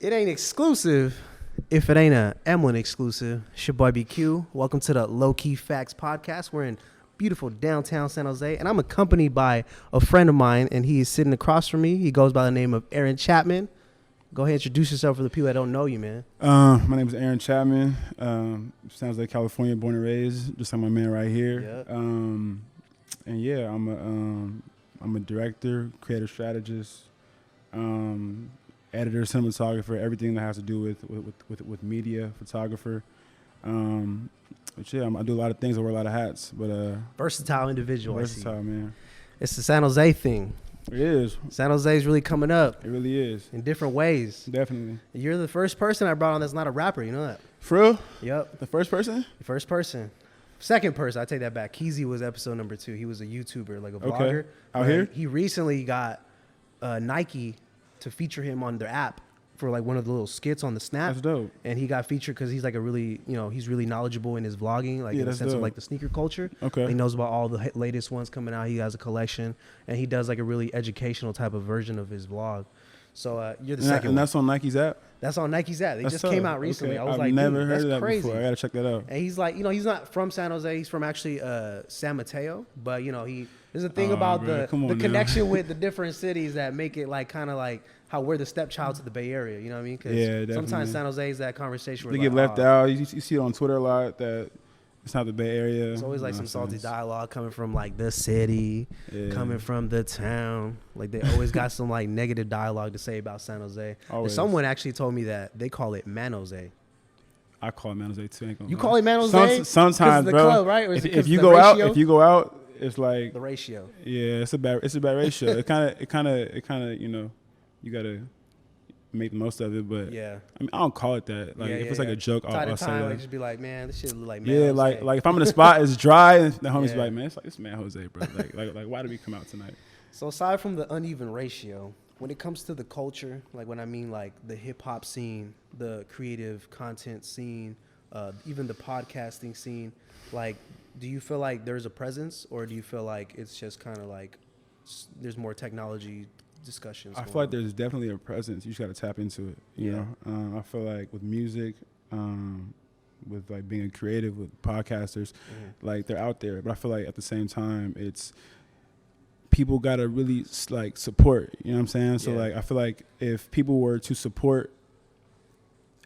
It ain't exclusive if it ain't a Emlyn exclusive. It's your boy BQ. Welcome to the Low Key Facts podcast. We're in beautiful downtown San Jose, and I'm accompanied by a friend of mine, and he is sitting across from me. He goes by the name of Aaron Chapman. Go ahead and introduce yourself for the people that don't know you, man. My name is Aaron Chapman. San Jose, California, born and raised, just like my man right here. Yep. And yeah, I'm a director, creative strategist, editor, cinematographer, everything that has to do with media, photographer. But yeah, I do a lot of things. I wear a lot of hats. But Versatile individual. Versatile, man. It's the San Jose thing. It is. San Jose is really coming up. It really is. In different ways. Definitely. You're the first person I brought on that's not a rapper. You know that? For real? Yep. The first person? The first person. Second person. I take that back. Keezy was episode number 2. He was a YouTuber, like a vlogger. Okay. Out here? He recently got Nike to feature him on their app for like one of the little skits on the Snap. That's dope. And he got featured because he's like a really, he's really knowledgeable in his vlogging, like in the sense of like the sneaker culture. Okay. He knows about all the latest ones coming out. He has a collection, and he does like a really educational type of version of his vlog. So you're the second one. And that's on Nike's app? That's on Nike's app. They That's just tough. came out recently. Okay. I was like, never dude, heard that's of that crazy. before. I gotta check that out. And he's like, he's not from San Jose. He's from actually San Mateo. But there's a thing about the connection with the different cities that make it like kind of like how we're the stepchild to the Bay Area. You know what I mean? Because sometimes San Jose is that conversation where they get left out. You see it on Twitter a lot that it's not the Bay Area. It's always like some salty dialogue coming from like the city, coming from the town. Like they always got some like negative dialogue to say about San Jose. And someone actually told me that they call it Man Jose. I call it Man Jose too. You call it Man Jose? Sometimes, the bro. Club, right? Or if you go out, it's like the ratio. Yeah, it's a bad ratio. it kind of you gotta make the most of it, but yeah, I mean, I don't call it that. Like if it's like a joke, I'll say that. Like just be like, man, this shit look like Man yeah, Jose. like if I'm in a spot, it's dry, and the homies be like, man, it's Man Jose, bro. Like why did we come out tonight? So aside from the uneven ratio, when it comes to the culture, like when I mean like the hip hop scene, the creative content scene, even the podcasting scene, like, do you feel like there's a presence, or do you feel like it's just kind of like there's more technology discussions? I feel like there's definitely a presence. You just got to tap into it. You know, I feel like with music, with like being a creative, with podcasters, like they're out there. But I feel like at the same time, it's people got to really like support. You know what I'm saying? So like I feel like if people were to support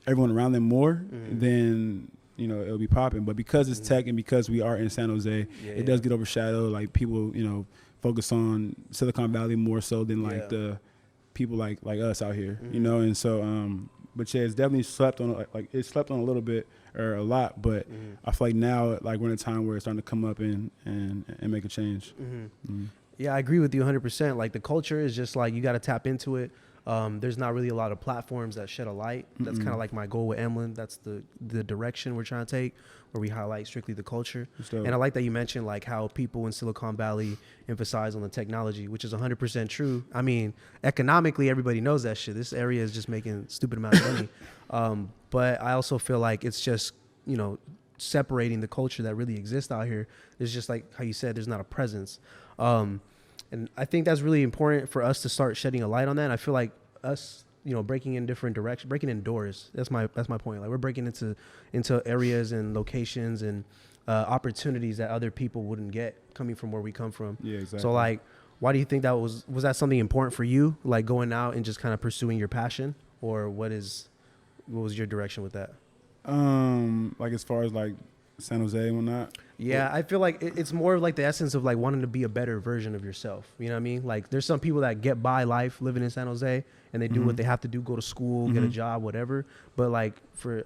everyone around them more, then it'll be popping. But because it's tech and because we are in San Jose, it does get overshadowed. Like people, focus on Silicon Valley more so than like the people like us out here, and so but yeah, it's definitely slept on, like it slept on a little bit or a lot, but I feel like now like we're in a time where it's starting to come up and make a change. Yeah, I agree with you 100%. Like the culture is just like you got to tap into it. There's not really a lot of platforms that shed a light. That's kind of like my goal with Emlyn. That's the direction we're trying to take, where we highlight strictly the culture. And I like that you mentioned like how people in Silicon Valley emphasize on the technology, which is 100% true. I mean, economically, everybody knows that shit. This area is just making stupid amounts of money. But I also feel like it's just, separating the culture that really exists out here. There's just like how you said, there's not a presence. And I think that's really important for us to start shedding a light on that. And I feel like us, breaking in different directions, breaking in doors. That's my point. Like we're breaking into areas and locations and opportunities that other people wouldn't get coming from where we come from. Yeah, exactly. So like, why do you think that was that something important for you? Like going out and just kind of pursuing your passion, or what was your direction with that? Like as far as like San Jose and whatnot. Yeah, I feel like it's more of like the essence of like wanting to be a better version of yourself. You know what I mean? Like there's some people that get by life living in San Jose and they do what they have to do, go to school, get a job, whatever. But like for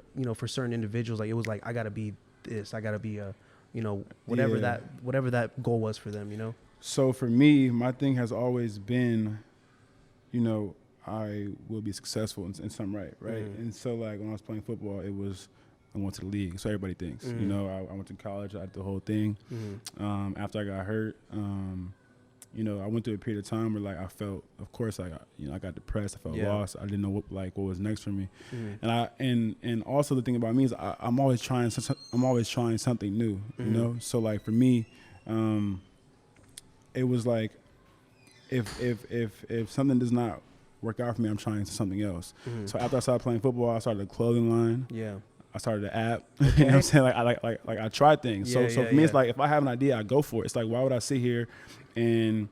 certain individuals, like it was like, I got to be this, I got to be a, whatever that goal was for them, So for me, my thing has always been, I will be successful in something right? And so like when I was playing football, it was, I went to the league, so everybody thinks. I went to college, I did the whole thing. After I got hurt, I went through a period of time where like I felt, of course, like I got depressed, I felt lost, I didn't know what was next for me, and also the thing about me is I'm always trying something new, So like for me, it was like if something does not work out for me, I'm trying something else. Mm-hmm. So after I started playing football, I started a clothing line. Yeah. I started an app. You know what I'm saying? Like I try things. So for me, it's like if I have an idea, I go for it. It's like, why would I sit here and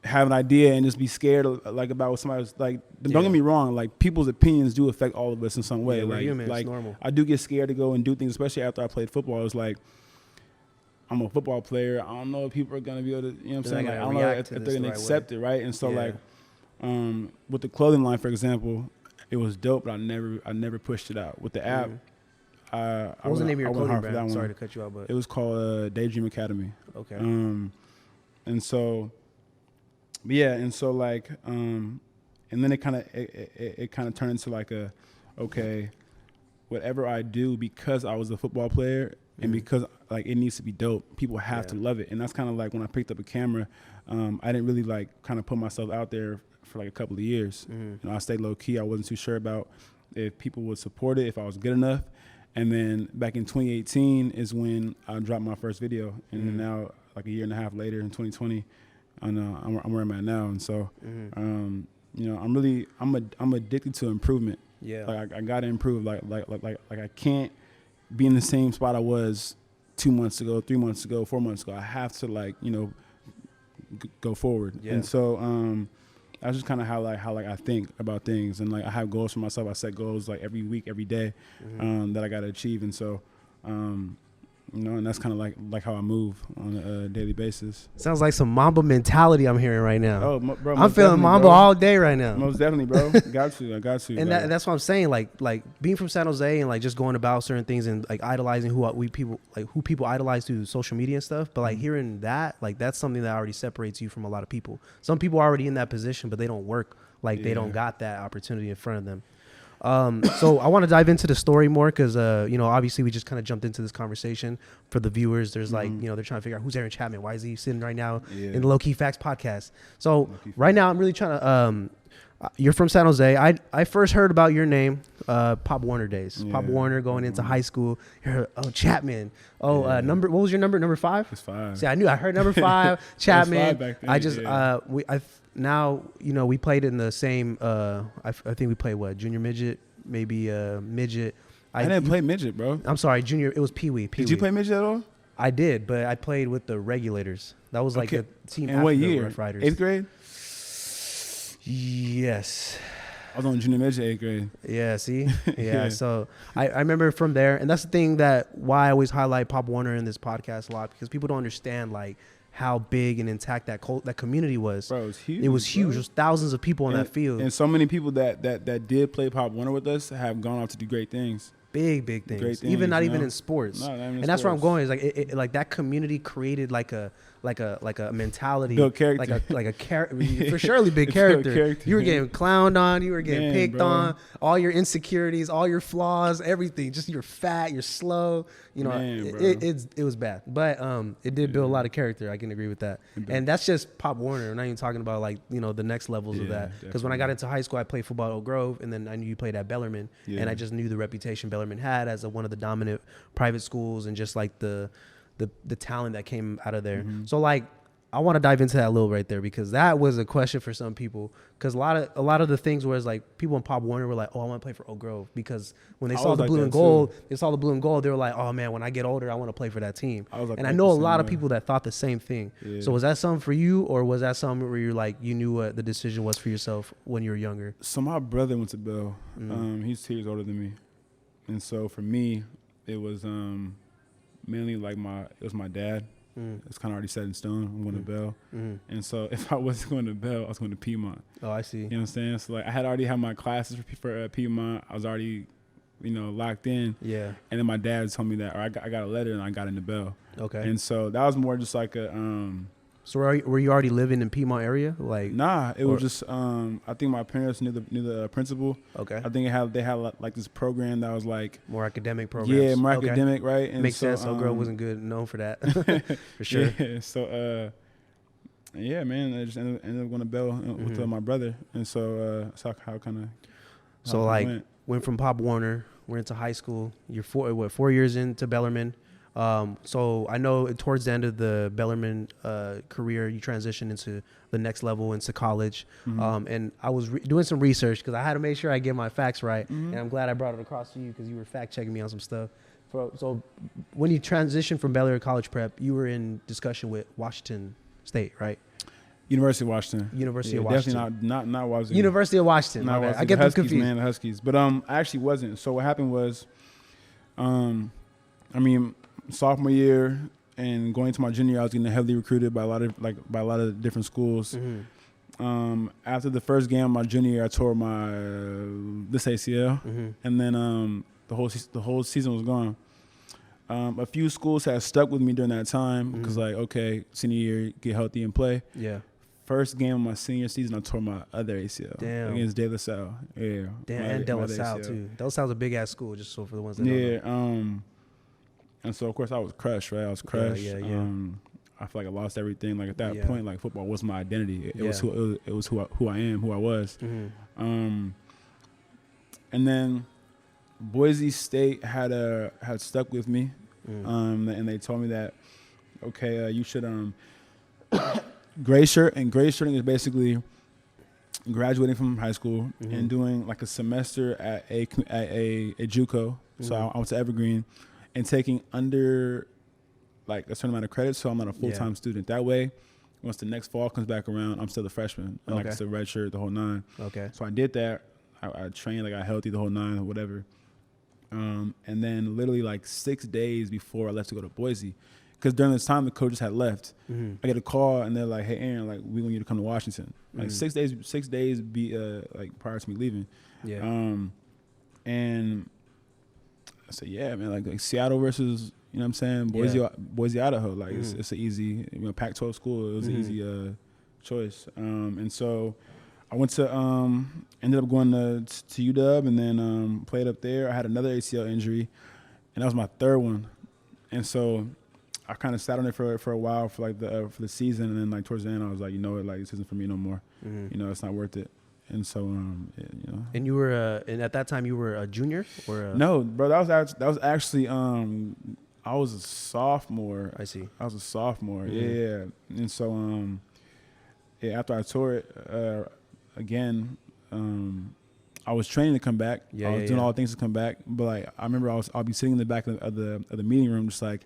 have an idea and just be scared like about what somebody's like? Don't get me wrong. Like people's opinions do affect all of us in some way. We're like humans, like normal. I do get scared to go and do things, especially after I played football. It's like, I'm a football player. I don't know if people are gonna be able to, you know what I'm saying? Like, I don't know if they're gonna accept it, right? And so like, with the clothing line, for example, it was dope, but I never pushed it out. With the app, what was the name of your clothing brand? Sorry to cut you out, but it was called Daydream Academy. Okay. And so, like, and then it kind of turned into like okay, whatever I do, because I was a football player and because like it needs to be dope, people have to love it. And that's kind of like when I picked up a camera, I didn't really like kind of put myself out there for like a couple of years. You know, I stayed low key. I wasn't too sure about if people would support it, if I was good enough. And then back in 2018 is when I dropped my first video, and then now like a year and a half later in 2020, I'm where I'm at now. And so, you know, I'm addicted to improvement. Yeah, like I gotta improve. Like I can't be in the same spot I was 2 months ago, 3 months ago, 4 months ago. I have to like, you know, go forward. Yeah. And so that's just kind of how I think about things, and like I have goals for myself. I set goals like every week, every day that I got to achieve, and so you know, and that's kind of like how I move on a daily basis. Sounds like some Mamba mentality I'm hearing right now. Oh, bro, I'm feeling Mamba all day right now. Most definitely, bro. I got to. And that's what I'm saying. Like being from San Jose and like just going about certain things and like idolizing who people idolize through social media and stuff. But like hearing that, like that's something that already separates you from a lot of people. Some people are already in that position, but they don't work. Like they don't got that opportunity in front of them. So I want to dive into the story more because, you know, obviously we just kind of jumped into this conversation for the viewers. There's like, you know, they're trying to figure out who's Aaron Chapman. Why is he sitting right now in the Low Key Facts podcast? So right now I'm really trying to, you're from San Jose. I first heard about your name, Pop Warner days. Pop Warner going into high school. Chapman. What was your number? Number 5? It's 5. See, I heard number 5, Chapman. 5 back then, I just, now, you know, we played in the same, I think we played junior midget, maybe midget. I didn't play midget, bro. I'm sorry, junior, it was Pee-wee. Did you play midget at all? I did, but I played with the regulators. That was like a team in after what the year? Rough Riders. 8th grade? Yes. I was on junior midget 8th grade. Yeah, see? Yeah, so I remember from there, and that's the thing why I always highlight Pop Warner in this podcast a lot, because people don't understand like how big and intact that community was. Bro, it was huge. It was huge. There was thousands of people on that field. And so many people that did play Pop Warner with us have gone off to do great things. Big things. Great things, even not even in sports. No, not even in and that's where I'm sports. going. Is like it, like that community created like a mentality, Built character. like a character for surely big character. You were getting clowned on, you were getting picked on, all your insecurities, all your flaws, everything. Just you're fat, you're slow. You know, it was bad, but it did build a lot of character. I can agree with that. And that's just Pop Warner. I'm not even talking about like, you know, the next levels of that. Because when I got into high school, I played football at Oak Grove, and then I knew you played at Bellarmine, and I just knew the reputation Bellarmine had as one of the dominant private schools, and just like the talent that came out of there. So like I want to dive into that a little right there, because that was a question for some people, because a lot of the things where it's like people in Pop Warner were like, oh, I want to play for Oak Grove, because when they saw the blue and gold, they were like, oh man, when I get older I want to play for that team. And I know a lot of people that thought the same thing. So was that something for you, or was that something where you're like, you knew what the decision was for yourself when you were younger? So my brother went to Bell. He's 2 years older than me, and so for me it was mainly like it was my dad. It's kind of already set in stone. I'm going to Bell. And so if I wasn't going to Bell, I was going to Piedmont. Oh, I see. You know what I'm saying? So like I had already had my classes for Piedmont. I was already, you know, locked in. Yeah. And then my dad told me that, or I got a letter and I got into Bell. Okay. And so that was more just like a So were you already living in Piedmont area? Like nah, it was just I think my parents knew the principal. Okay. I think they had like this program that was like more academic programs. Yeah, more academic, right? And makes sense. Oak Grove wasn't good known for that. For sure. Yeah. So yeah, man, I just ended up going to Bell with my brother, and so that's how kind of. So like went from Pop Warner, went into high school. You're 4 years into Bellarmine. So I know towards the end of the Bellarmine career, you transitioned into the next level, into college. And I was doing some research because I had to make sure I get my facts right. And I'm glad I brought it across to you because you were fact checking me on some stuff. So when you transitioned from Bel Air College Prep, you were in discussion with Washington State, right? University of Washington. University of Washington. Definitely not Washington. University of Washington. Not Washington. I get them Huskies, confused. man, the Huskies. But I actually wasn't. So what happened was, I mean, sophomore year and going to my junior year, I was getting heavily recruited by a lot of different schools. After the first game of my junior year, I tore my this ACL, and then the whole season was gone. A few schools had stuck with me during that time because okay, senior year, get healthy and play. Yeah. First game of my senior season, I tore my other ACL. Damn. Against De La Salle. Yeah. Damn, and De La Salle too. De La Salle's a big ass school, just so for the ones that don't know. And so of course I was crushed, right? I was crushed. Yeah. I feel like I lost everything. Like at that point, like football was my identity. It was who I am, who I was. And then Boise State had stuck with me, and they told me that okay, you should gray shirt, and gray shirting is basically graduating from high school and doing like a semester at a JUCO. So I went to Evergreen and taking under like a certain amount of credits, so I'm not a full-time student. That way, once the next fall comes back around, I'm still a freshman. And like it's a red shirt, the whole nine. Okay. So I did that. I trained, I got healthy the whole nine or whatever. And then literally like 6 days before I left to go to Boise, because during this time the coaches had left, I get a call and they're like, "Hey Aaron, like we want you to come to Washington." Like 6 days, like prior to me leaving. Yeah. And I said, "Yeah, man, like Seattle versus, you know what I'm saying, Boise, Idaho. Like it's an easy, Pac-12 school. It was an easy choice." And so I went to ended up going to UW and then played up there. I had another ACL injury, and that was my third one, and so I kind of sat on it for a while for like for the season, and then like towards the end I was like, you know what, like this isn't for me no more. It's not worth it. And so And you were and at that time you were a junior or no, bro, that was actually I was a sophomore. I see. I was a sophomore. Yeah. And so after I tore it again, I was training to come back. I was doing all the things to come back, but like I remember I'll be sitting in the back of the meeting room just like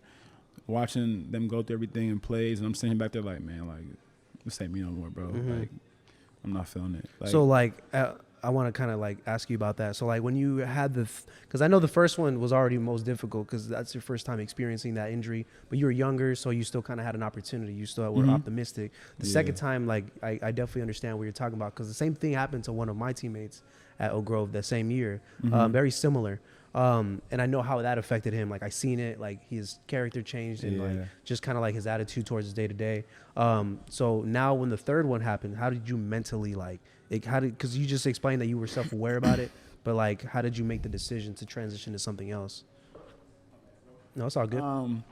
watching them go through everything and plays, and I'm sitting back there like, man, like this ain't me no more, bro. Like I'm not feeling it. Like, so like I want to kind of like ask you about that. So like when you had because I know the first one was already most difficult because that's your first time experiencing that injury, but you were younger, so you still kind of had an opportunity. You still were optimistic. The second time, like I definitely understand what you're talking about because the same thing happened to one of my teammates at Oak Grove that same year, very similar. And I know how that affected him. Like I seen it, like his character changed and like just kind of like his attitude towards his day to day. So now when the third one happened, how did you mentally because you just explained that you were self-aware about it, but like how did you make the decision to transition to something else? No, it's all good.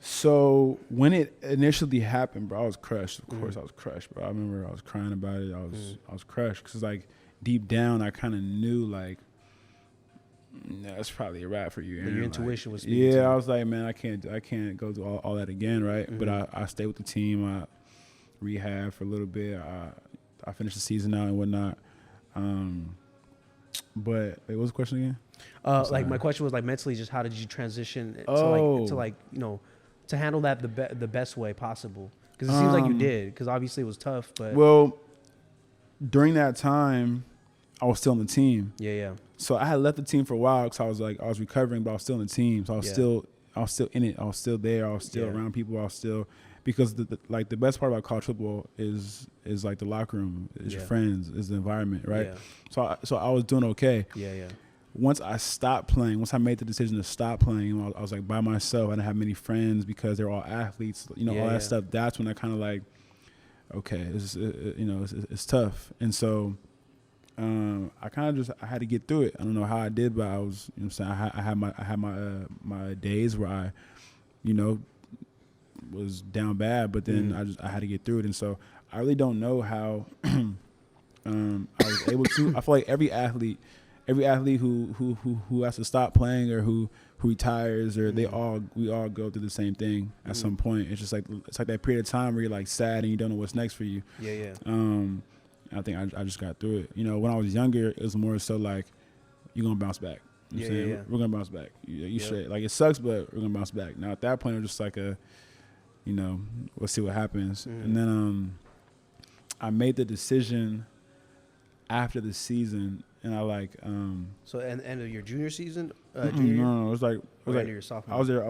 So when it initially happened, bro, I was crushed. Of course I was crushed, bro. I remember I was crying about it. I was crushed because like deep down I kind of knew like, no, it's probably a wrap for you. Aaron. Your intuition was speaking to you. I was like, man, I can't go through all that again, right? But I stayed with the team. I rehab for a little bit. I finished the season out and whatnot. But wait, what was the question again? Like my question was like mentally, just how did you transition to handle that the best way possible? Because it seems like you did. Because obviously it was tough, but well, during that time, I was still on the team. Yeah. So I had left the team for a while because I was recovering, but I was still in the team. So I was still in it. I was still there. I was still around people. I was still, because the best part about college football is like the locker room, is your friends, is the environment, right? Yeah. So I was doing okay. Yeah. Once I stopped playing, once I made the decision to stop playing, I was like by myself. I didn't have many friends because they're all athletes, all that stuff. That's when I kind of like, okay, it's tough. And so I kind of I had to get through it. I don't know how I did, but I was, I had my days where I, was down bad, but then I had to get through it. And so I really don't know how I was able to. I feel like every athlete every athlete who has to stop playing or who retires or we all go through the same thing at some point. It's just like that period of time where you're like sad and you don't know what's next for you. Yeah. I think I just got through it. You know, when I was younger, it was more so like you're gonna bounce back. You know what I'm saying? We're gonna bounce back. You straight. Like it sucks, but we're gonna bounce back. Now at that point, it was just like we'll see what happens. And then I made the decision after the season, and I So end of your junior season, no, it was like end of your sophomore. I was there. I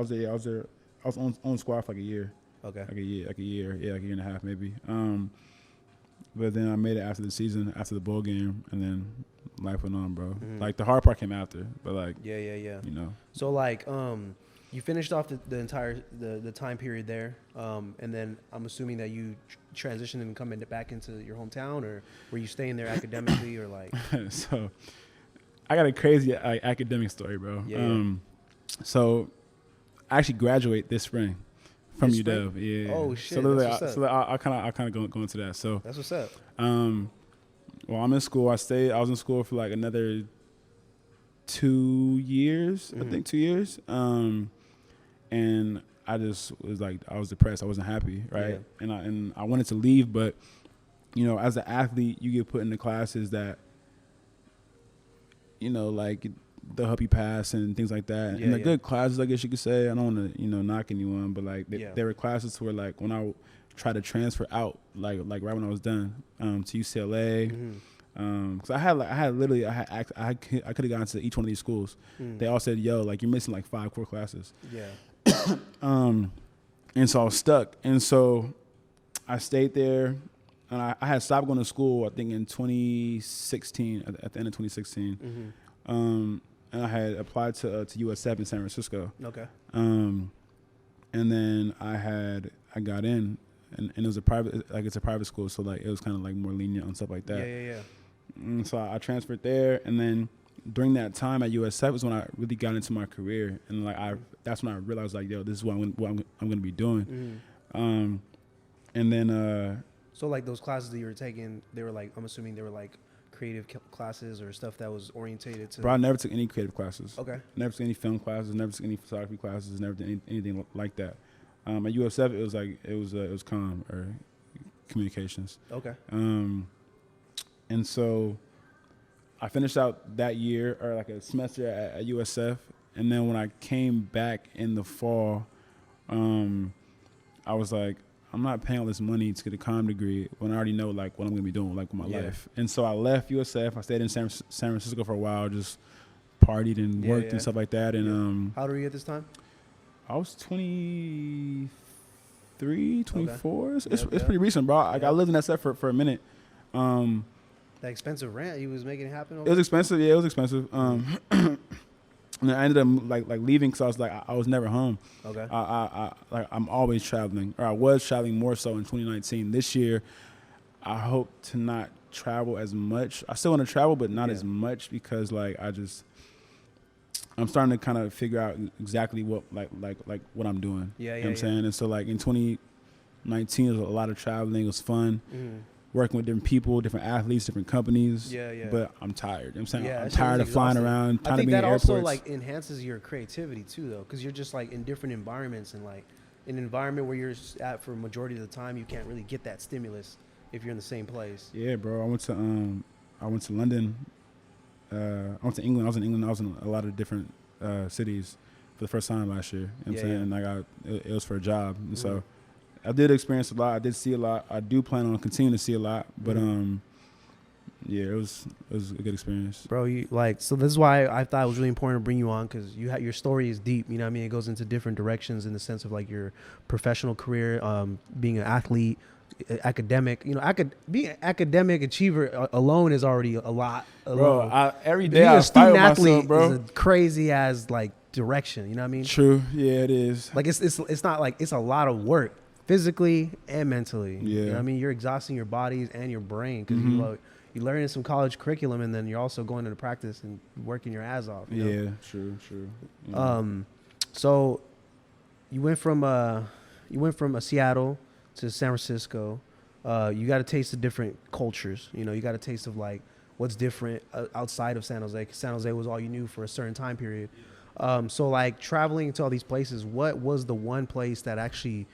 was on squad for like a year. Okay. Like a year and a half maybe. But then I made it after the season, after the bowl game, and then life went on, bro. Like the hard part came after, but like Yeah. you know. So like you finished off the entire the time period there, and then I'm assuming that you transitioned and coming back into your hometown, or were you staying there academically, or like? So I got a crazy academic story, bro. So I actually graduate this spring from UW. Yeah. Oh shit. So I kind of go into that. So that's what's up. Well, I'm in school. I was in school for like another 2 years. I think 2 years. And I just was like, I was depressed. I wasn't happy, right? Yeah. And I wanted to leave, but you know, as an athlete, you get put into classes that, you know, like they'll help you pass and things like that. And they're good classes, I guess you could say. I don't want to, knock anyone, but like there were classes where like when I tried to transfer out, like right when I was done, to UCLA. Cause I could have gone to each one of these schools. They all said, "Yo, like you're missing like 5 core classes." Yeah. And so I was stuck, and so I stayed there, and I had stopped going to school. I think in 2016, at the end of 2016, and I had applied to USF in San Francisco. Okay. And then I got in, and it was it's a private school, so like it was kind of like more lenient on stuff like that. Yeah. And so I transferred there, and then during that time at USF was when I really got into my career, and like that's when I realized like, yo, this is what I'm going to be doing. And then so like those classes that you were taking, they were like, I'm assuming they were like creative classes or stuff that was orientated to. Bro, I never took any creative classes. Okay. Never took any film classes. Never took any photography classes. Never did anything like that. At USF, it was comm or communications. Okay. And so I finished out that year, or like a semester at USF, and then when I came back in the fall, I was like, I'm not paying all this money to get a comm degree when I already know like what I'm gonna be doing like with my life. And so I left USF. I stayed in San Francisco for a while, just partied and worked and stuff like that. And how old were you at this time? I was 23, 24. Okay. It's pretty recent, bro. Like I lived in SF for a minute. That expensive rent he was making it happen over? It was expensive. Yeah, it was expensive. And I ended up like leaving because I was like I was never home. Okay. I'm always traveling, or I was traveling more so in 2019. This year, I hope to not travel as much. I still want to travel, but not as much because like I'm starting to kind of figure out exactly what like what I'm doing. You know what I'm saying? And so like in 2019, there was a lot of traveling. It was fun. Working with different people, different athletes, different companies. But I'm tired. You know what I'm saying? I'm tired of flying around, trying to be in airports. I think that also like enhances your creativity too, though, because you're just like in different environments, and like in an environment where you're at for a majority of the time, you can't really get that stimulus if you're in the same place. Yeah, bro. I went to London. I went to England. I was in England. I was in a lot of different cities for the first time last year. You know what I'm saying? And it was for a job, and so. I did experience a lot. I did see a lot. I do plan on continuing to see a lot. But it was a good experience, bro. So this is why I thought it was really important to bring you on, because your story is deep. You know what I mean? It goes into different directions in the sense of like your professional career, being an athlete, academic. You know, being an academic achiever alone is already a lot. Bro, every day I fight with myself, bro. Is a crazy as like direction. You know what I mean? True. Yeah, it is. Like it's not like it's a lot of work. Physically and mentally. You know what I mean? You're exhausting your bodies and your brain because you're learning some college curriculum, and then you're also going into practice and working your ass off. You know? True. Yeah. So you went from Seattle to San Francisco. You got a taste of different cultures. You know, you got a taste of like what's different outside of San Jose, because San Jose was all you knew for a certain time period. So like traveling to all these places, what was the one place that actually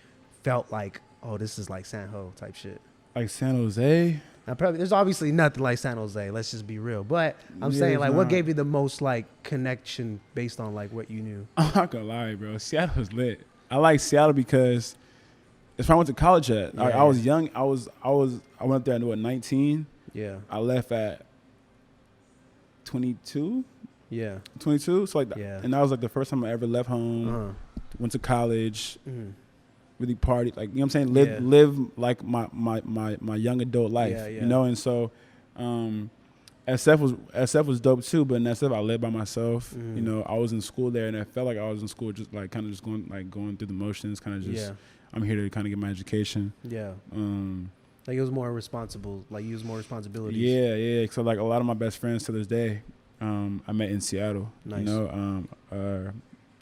felt like, oh, this is like San Ho type shit? Like San Jose? Now, probably there's obviously nothing like San Jose. Let's just be real. But I'm saying, like, what gave you the most like connection based on like what you knew? I'm not gonna lie, bro. Seattle's lit. I like Seattle because it's where I went to college at. Yeah. I was young. I went there at 19. Yeah. I left at 22. Yeah. 22. So like, Yeah. and that was like the first time I ever left home. Went to college. Really partied, like, you know what I'm saying? Live like my young adult life, you know? And so SF was dope too, but in SF I lived by myself. You know, I was in school there, and I felt like I was in school just like kind of just going through the motions, kind of just I'm here to kind of get my education. Yeah. Like it was more responsible, like you was more responsibilities. Yeah. So like a lot of my best friends to this day, I met in Seattle. Nice. You know,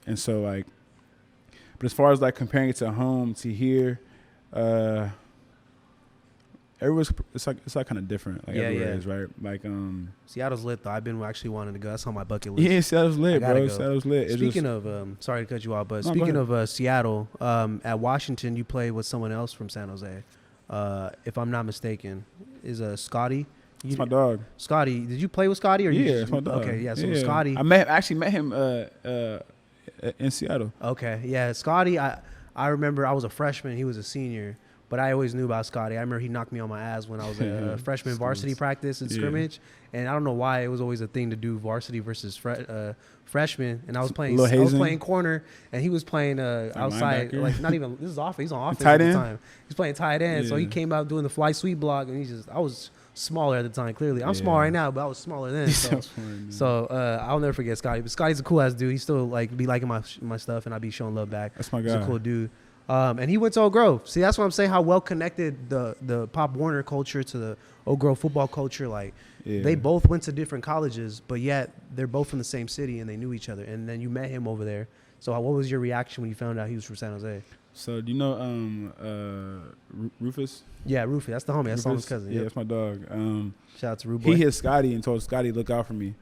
and so like, but as far as like comparing it to home to here, everywhere's it's like kind of different. Like everywhere is, right? Like Seattle's lit though. I've been actually wanting to go. That's on my bucket list. Yeah, Seattle's lit, bro. Go. Seattle's lit. Speaking of, sorry to cut you off, but speaking of Seattle, at Washington, you played with someone else from San Jose. If I'm not mistaken, is Scotty. It's my dog. Scotty, did you play with Scotty? Or it's my dog. Okay, yeah. So Scotty, I actually met him in Seattle. Okay, yeah. Scotty, I remember I was a freshman. He was a senior. But I always knew about Scotty. I remember he knocked me on my ass when I was a freshman varsity practice and scrimmage. And I don't know why it was always a thing to do varsity versus freshman. And I was playing corner, and he was playing outside. Like not even this is offense. He's on offense at the time. He's playing tight end. Yeah. So he came out doing the fly sweep block, and I was smaller at the time. Clearly, I'm small right now, but I was smaller then. So, I'll never forget Scotty. But Scotty's a cool ass dude. He still like be liking my stuff, and I be showing love back. That's my guy. He's a cool dude. And he went to Oak Grove. See, that's what I'm saying, how well connected the Pop Warner culture to the Oak Grove football culture. Like, they both went to different colleges, but yet they're both from the same city and they knew each other. And then you met him over there. So what was your reaction when you found out he was from San Jose? So do you know Rufus? Yeah, Rufus. That's the homie. That's Solomon's cousin. Yeah, that's my dog. Shout out to Ruboy. He hit Scotty and told Scotty, look out for me.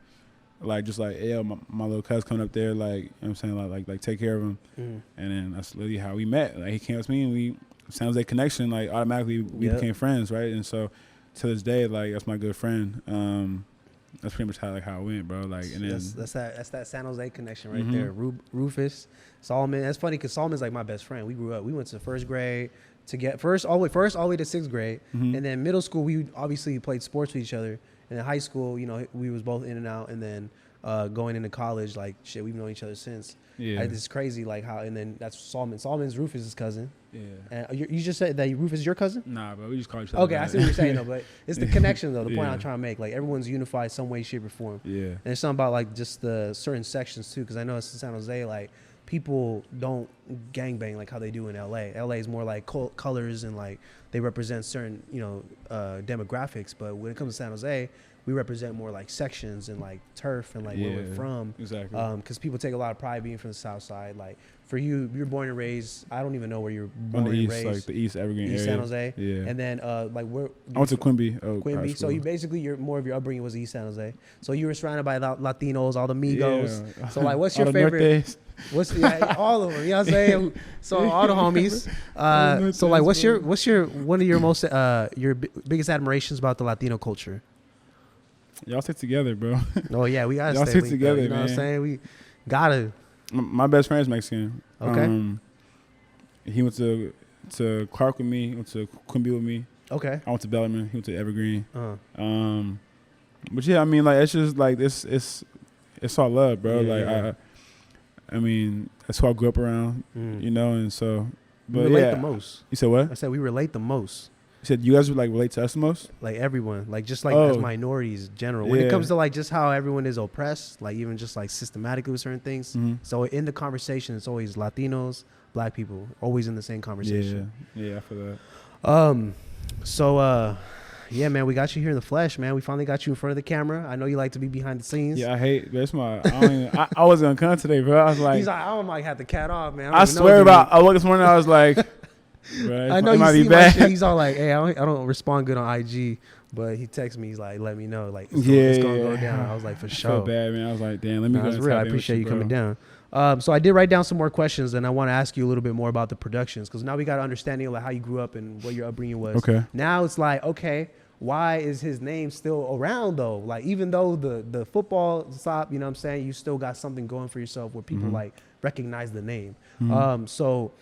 Like, just like, hey, my little cuz coming up there, like, you know what I'm saying, like take care of him. And then that's literally how we met. Like, he came up to me, and we, San Jose connection, like, automatically we became friends, right? And so, to this day, like, that's my good friend. That's pretty much how it went, bro. Like, and then that's that San Jose connection right there. Rufus, Solomon. That's funny because Solomon's like my best friend. We grew up. We went to first grade to get all the way to sixth grade, and then middle school we obviously played sports with each other. And in high school, you know, we was both in and out, and then going into college, like shit, we've known each other since. Yeah, it's crazy, like how. And then that's Solomon. Solomon's Rufus's cousin. Yeah. And you just said that Rufus is your cousin? Nah, but we just call each other. Okay, I see what you're saying though, but it's the connection though. The point I'm trying to make, like everyone's unified some way, shape, or form. Yeah. And it's something about like just the certain sections too, because I know it's in San Jose, like people don't gangbang like how they do in LA. LA is more like colors and like they represent certain, you know, demographics. But when it comes to San Jose, we represent more like sections and like turf and like where we're from. Exactly. Because people take a lot of pride being from the South Side. Like for you, you're born and raised. I don't even know where you're born and raised. Like the East Evergreen area. San Jose. Yeah. And then like where? I went to Quimby. Quimby. So you basically more of your upbringing was East San Jose. So you were surrounded by Latinos, all the Migos. Yeah. So like, what's your favorite? All of them? You know what I'm saying? So all the homies. So like, what's your one of your most your biggest admirations about the Latino culture? Y'all stick together, bro. Oh yeah, we gotta y'all stay stick together, you know man. what I'm saying? We gotta. My best friend is Mexican. Okay. He went to Clark with me. He went to Quimby with me. Okay. I went to Bellarmine. He went to Evergreen. But yeah, I mean, like it's just like it's all love, bro. I mean, that's who I grew up around, you know, and so. But we relate the most. You said what? I said we relate the most. You said you guys would like relate to us the most? Like everyone, like just like as minorities in general. When it comes to like just how everyone is oppressed, like even just like systematically with certain things. So in the conversation, it's always Latinos, Black people, always in the same conversation. Yeah, I feel that. So yeah, man, we got you here in the flesh, man. We finally got you in front of the camera. I know you like to be behind the scenes. Yeah, I was gonna come today, bro. I was like, he's like, I might have the cat off, man. I swear I woke this morning, I was like. Right. I know you see my shit. He's all like, hey, I don't respond good on IG, But he texted me, he's like, let me know, like, it's gonna go down. I was like, for sure. I felt bad, man. I was like, damn, let me go. That's real. I appreciate you coming down. So I did write down some more questions, and I want to ask you a little bit more about the productions, because now we got an understanding of like how you grew up and what your upbringing was. Okay. Now it's like, okay, why is his name still around though? Like, even though the football stopped, you know what I'm saying, you still got something going for yourself where people like recognize the name. So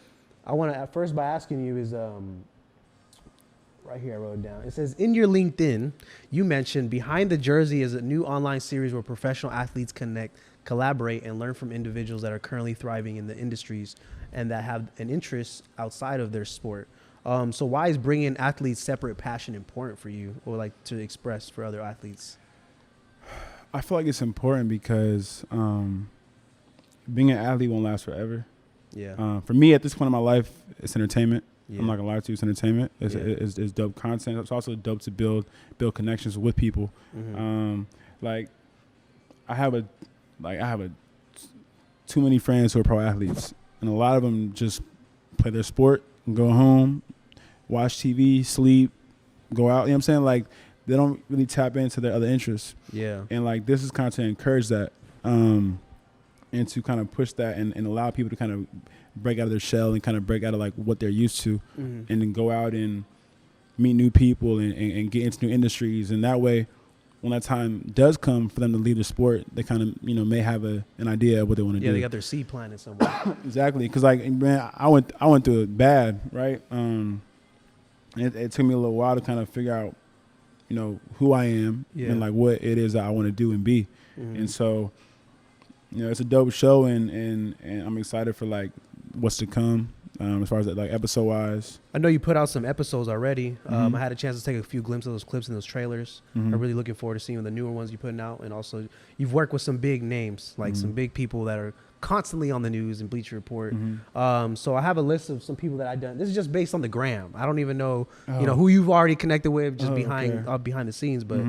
I want to at first by asking you is right here I wrote it down. It says, in your LinkedIn, you mentioned Behind the Jersey is a new online series where professional athletes connect, collaborate, and learn from individuals that are currently thriving in the industries and that have an interest outside of their sport. So why is bringing athletes separate passion important for you, or like to express for other athletes? I feel like it's important because being an athlete won't last forever. Yeah. For me, at this point in my life, it's entertainment. Yeah. I'm not gonna lie to you, it's entertainment. It's dope content. It's also dope to build connections with people. Like I have too many friends who are pro athletes, and a lot of them just play their sport and go home, watch TV, sleep, go out. You know what I'm saying? Like they don't really tap into their other interests. Yeah. And like this is kind of to encourage that, and to kind of push that and allow people to kind of break out of their shell and kind of break out of like what they're used to, and then go out and meet new people and get into new industries. And that way, when that time does come for them to leave the sport, they kind of, may have an idea of what they want to do. Yeah, they got their seed planted somewhere. Exactly. Because like, man, I went through it bad, right? It took me a little while to kind of figure out, who I am and like what it is that I want to do and be. And so, it's a dope show, and I'm excited for like what's to come as far as like episode wise. I know you put out some episodes already. I had a chance to take a few glimpses of those clips and those trailers. I'm really looking forward to seeing the newer ones you're putting out, and also you've worked with some big names, like some big people that are constantly on the news and Bleacher Report. So I have a list of some people that I've done. This is just based on the gram. I don't even know, who you've already connected with just behind the scenes, but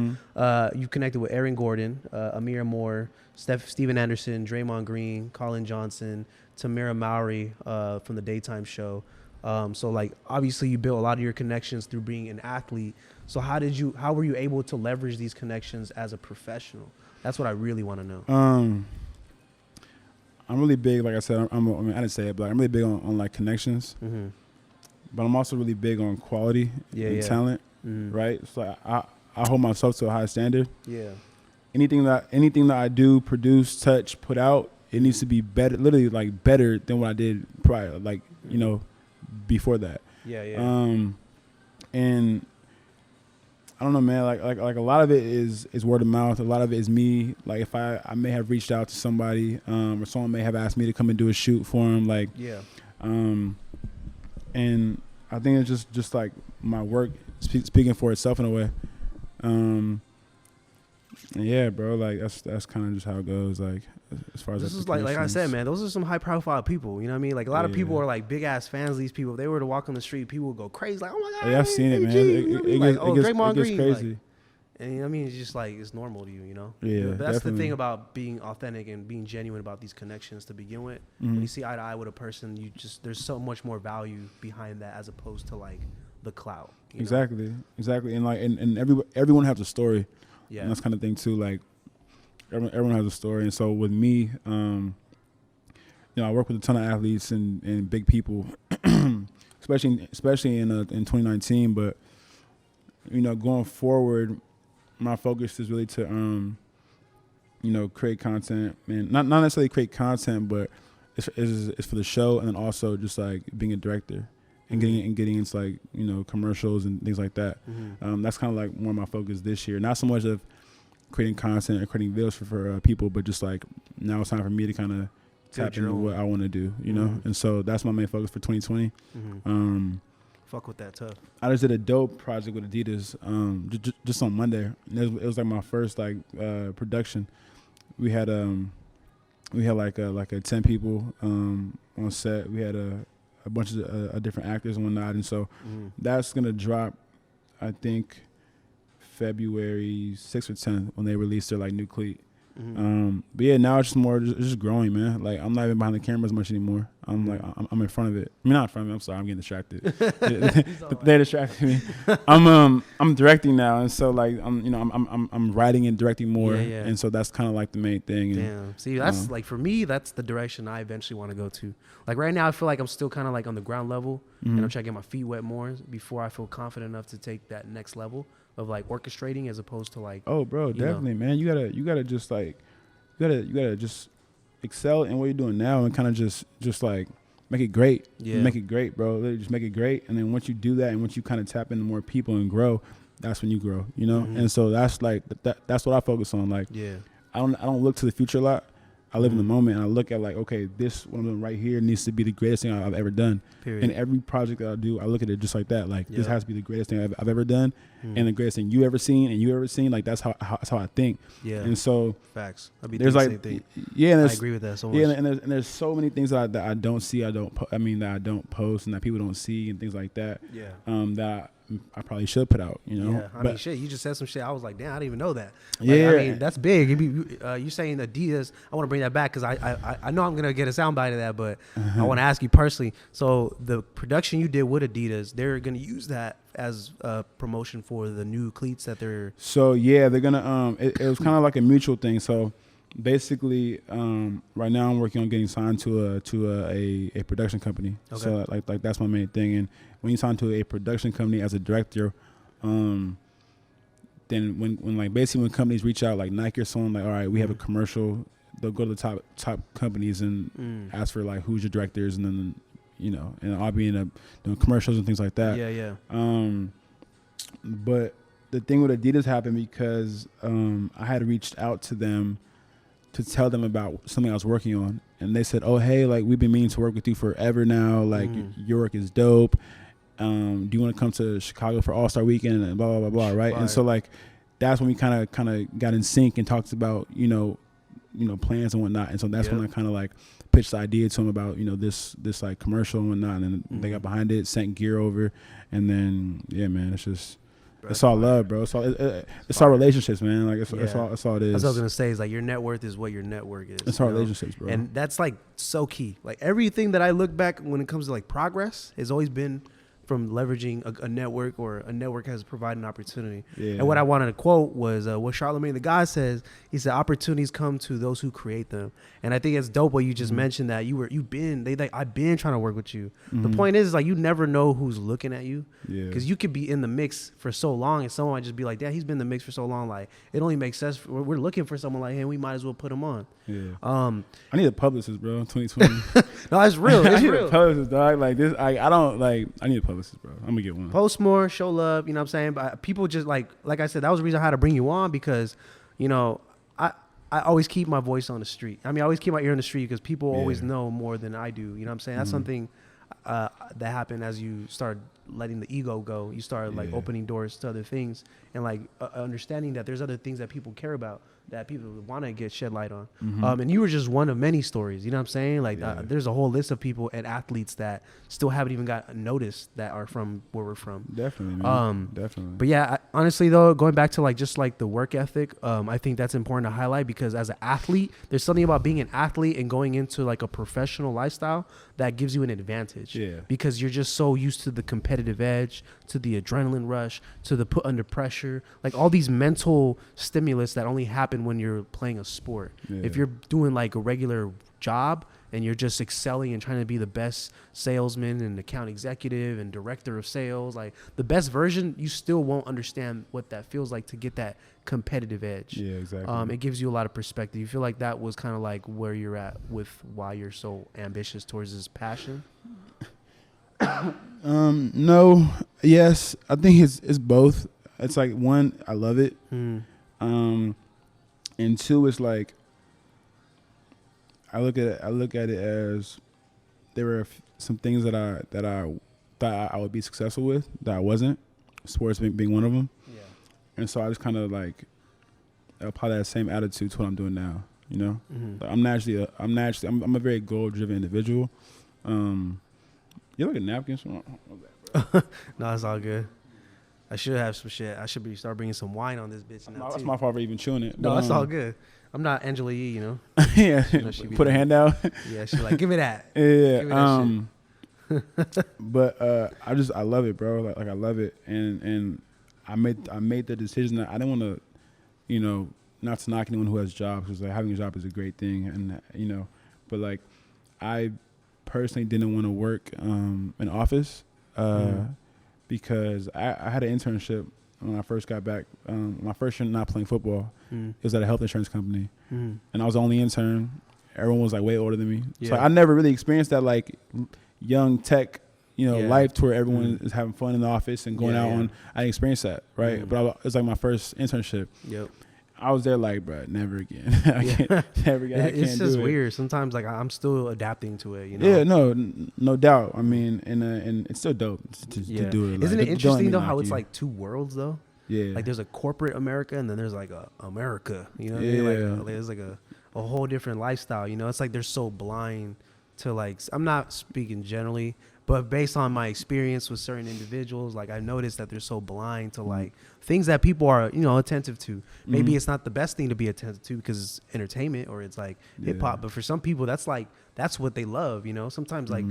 you've connected with Aaron Gordon, Amir Moore, Steven Anderson, Draymond Green, Colin Johnson, Tamira Mowry from the Daytime Show. So like obviously you built a lot of your connections through being an athlete. So how were you able to leverage these connections as a professional? That's what I really want to know. I'm really big, like I said, I didn't say it, but I'm really big on like connections. But I'm also really big on quality and talent, right? So I hold myself to a high standard. Yeah. Anything that I do, produce, touch, put out, it needs to be better, literally like better than what I did prior, like, before that. Yeah. And I don't know, man, like a lot of it is word of mouth. A lot of it is me. Like if I may have reached out to somebody, or someone may have asked me to come and do a shoot for them. Like, and I think it's just like my work speaking for itself in a way. Yeah, bro, like that's kind of just how it goes. Like as far as this is like I said, man, those are some high profile people. You know what I mean? Like a lot of people are like big ass fans of these people. If they were to walk on the street, people would go crazy. Like, oh my god, yeah, I've seen it, man. Draymond Green, crazy. Like, and you know what I mean, it's just like it's normal to you, Yeah, but that's definitely. the thing about being authentic and being genuine about these connections to begin with. When you see eye to eye with a person, there's so much more value behind that as opposed to like the clout. Exactly, and like and everyone has a story. Yeah, and that's kind of thing too. Like everyone has a story, and so with me, I work with a ton of athletes and big people, especially in 2019. But going forward, my focus is really to create content, and not necessarily create content, but it's for the show, and then also just like being a director and getting into like commercials and things like that. That's kind of like more of my focus this year. Not so much of creating content or creating videos for people, but just like now it's time for me to kind of tap into what I want to do, and so that's my main focus for 2020. Fuck with that tough. I just did a dope project with Adidas just on Monday. And it was like my first like production. We had like a 10 people on set. We had a bunch of different actors and whatnot, and so that's gonna drop, I think, February 6th or 10th when they release their like new cleat. But yeah, now it's just more just growing, man. Like I'm not even behind the camera as much anymore. I'm like, I'm in front of it. I mean, not in front of it. I'm sorry, I'm getting distracted. They distracted me. I'm directing now, and so like, I'm writing and directing more, and so that's kind of like the main thing. And, damn. See, that's like for me, that's the direction I eventually want to go to. Like right now, I feel like I'm still kind of like on the ground level, and I'm trying to get my feet wet more before I feel confident enough to take that next level of like orchestrating as opposed to like. Oh, bro, definitely, man. You gotta just like, you gotta just excel in what you're doing now and kind of just like make it great. Make it great, bro. Literally just make it great. And then once you do that and once you kind of tap into more people and grow, that's when you grow, you know? And so that's like that's what I focus on. Like I don't look to the future a lot. I live in the moment, and I look at like, okay, this what I'm doing right here needs to be the greatest thing I've ever done. Period. And every project that I do, I look at it just like that. Like this has to be the greatest thing I've ever done, and the greatest thing you ever seen and you ever seen. Like that's how I think. Yeah. And so facts. There's like, I agree with that so much. Yeah, and there's so many things that I don't see. that I don't post and that people don't see and things like that. Yeah. That I probably should put out, you know. Yeah, I mean, shit. You just said some shit. I was like, damn, I didn't even know that. Like, I mean, that's big. You saying Adidas? I want to bring that back because I know I'm gonna get a soundbite of that, but I want to ask you personally. So the production you did with Adidas, they're gonna use that as a promotion for the new cleats that they're. So yeah, they're gonna. It was kind of like a mutual thing. So basically, right now I'm working on getting signed to a production company. Okay. So like that's my main thing. And when you sign to a production company as a director, then when like basically when companies reach out like Nike or someone like, all right, we have a commercial, they'll go to the top companies and ask for like who's your directors, and then and I'll be doing commercials and things like that. Yeah. But the thing with Adidas happened because I had reached out to them to tell them about something I was working on, and they said, "Oh, hey, like we've been meaning to work with you forever now. Like your work is dope. Do you want to come to Chicago for All-Star Weekend and blah blah blah blah, right?" Fire. And so like that's when we kind of got in sync and talked about plans and whatnot. And so that's when I kind of like pitched the idea to them about this like commercial and whatnot, and then they got behind it, sent gear over, and then man, it's just. It's all love, bro. It's all relationships, man. Like it's all it is. That's what I was gonna say. Is like your net worth is what your network is. It's all relationships, bro. And that's like so key. Like everything that I look back when it comes to like progress has always been from leveraging a network, or a network has provided an opportunity. Yeah. And what I wanted to quote was what Charlemagne the God says. He said, "Opportunities come to those who create them." And I think it's dope what you just mentioned, that I've been trying to work with you. The point is like you never know who's looking at you, because you could be in the mix for so long, and someone might just be like, "Damn, he's been in the mix for so long. Like it only makes sense. We're looking for someone like him. We might as well put him on." Yeah. I need a publicist, bro. 2020. No, it's real. It's I need real. A publicist, dog. Like this, I don't like. I need a publicist, bro. I'm gonna get one. Post more, show love. You know what I'm saying? But people just like I said, that was the reason I had to bring you on, because I always keep my voice on the street. I mean, I always keep my ear on the street because people always know more than I do. You know what I'm saying? That's something that happened as you start letting the ego go. You start like opening doors to other things, and like understanding that there's other things that people care about, that people want to get shed light on. And you were just one of many stories. You know what I'm saying? Like there's a whole list of people and athletes that still haven't even got noticed that are from where we're from. Definitely, man. Definitely. But yeah, honestly though, going back to like just like the work ethic, I think that's important to highlight, because as an athlete, there's something about being an athlete and going into like a professional lifestyle that gives you an advantage. Yeah. Because you're just so used to the competitive edge, to the adrenaline rush, to the put under pressure, like all these mental stimulus that only happen when you're playing a sport. If you're doing like a regular job and you're just excelling and trying to be the best salesman and account executive and director of sales, like the best version, you still won't understand what that feels like to get that competitive edge. Yeah, exactly. It gives you a lot of perspective. You feel like that was kind of like where you're at with why you're so ambitious towards this passion? No, yes, I think it's both. It's like, one, I love it. And two, it's like I look at it as there were some things that I thought I would be successful with that I wasn't. Sports being one of them. Yeah. And so I just kind of like apply that same attitude to what I'm doing now. You know, like I'm a very goal driven individual. You look at napkins. No, it's all good. I should have some shit. I should start bringing some wine on this bitch. That's my fault for even chewing it. No, that's all good. I'm not Angela Yee, you know. Yeah, You know, she be put a like- hand out. Yeah, she's like, give me that. Yeah. Give me that But I love it, bro. Like I love it, and I made the decision that I didn't want to, you know, not to knock anyone who has jobs, because like having a job is a great thing, and you know, but like I personally didn't want to work in office because I had an internship when I first got back. My first year not playing football, it was at a health insurance company, and I was the only intern. Everyone was like way older than me, so I never really experienced that like young tech, you know, life to where everyone is having fun in the office and going out on. I didn't experience that, right? But it was like my first internship. Yep. I was there like, bro, never again. I can't, never again. I can't It's just do it. weird. Sometimes like I'm still adapting to it, you know. Yeah, no doubt. I mean, and it's still dope to do it. Like, Isn't it don't let interesting me though knock how it's you. like two worlds though? Yeah, Like there's a corporate America and then there's like a America, you know what I mean? Like there's like a whole different lifestyle, you know? It's like they're so blind to like, I'm not speaking generally, but based on my experience with certain individuals, like I noticed that they're so blind to like things that people are, you know, attentive to. Maybe it's not the best thing to be attentive to because it's entertainment or it's like hip hop, but for some people that's like, that's what they love, you know? Sometimes like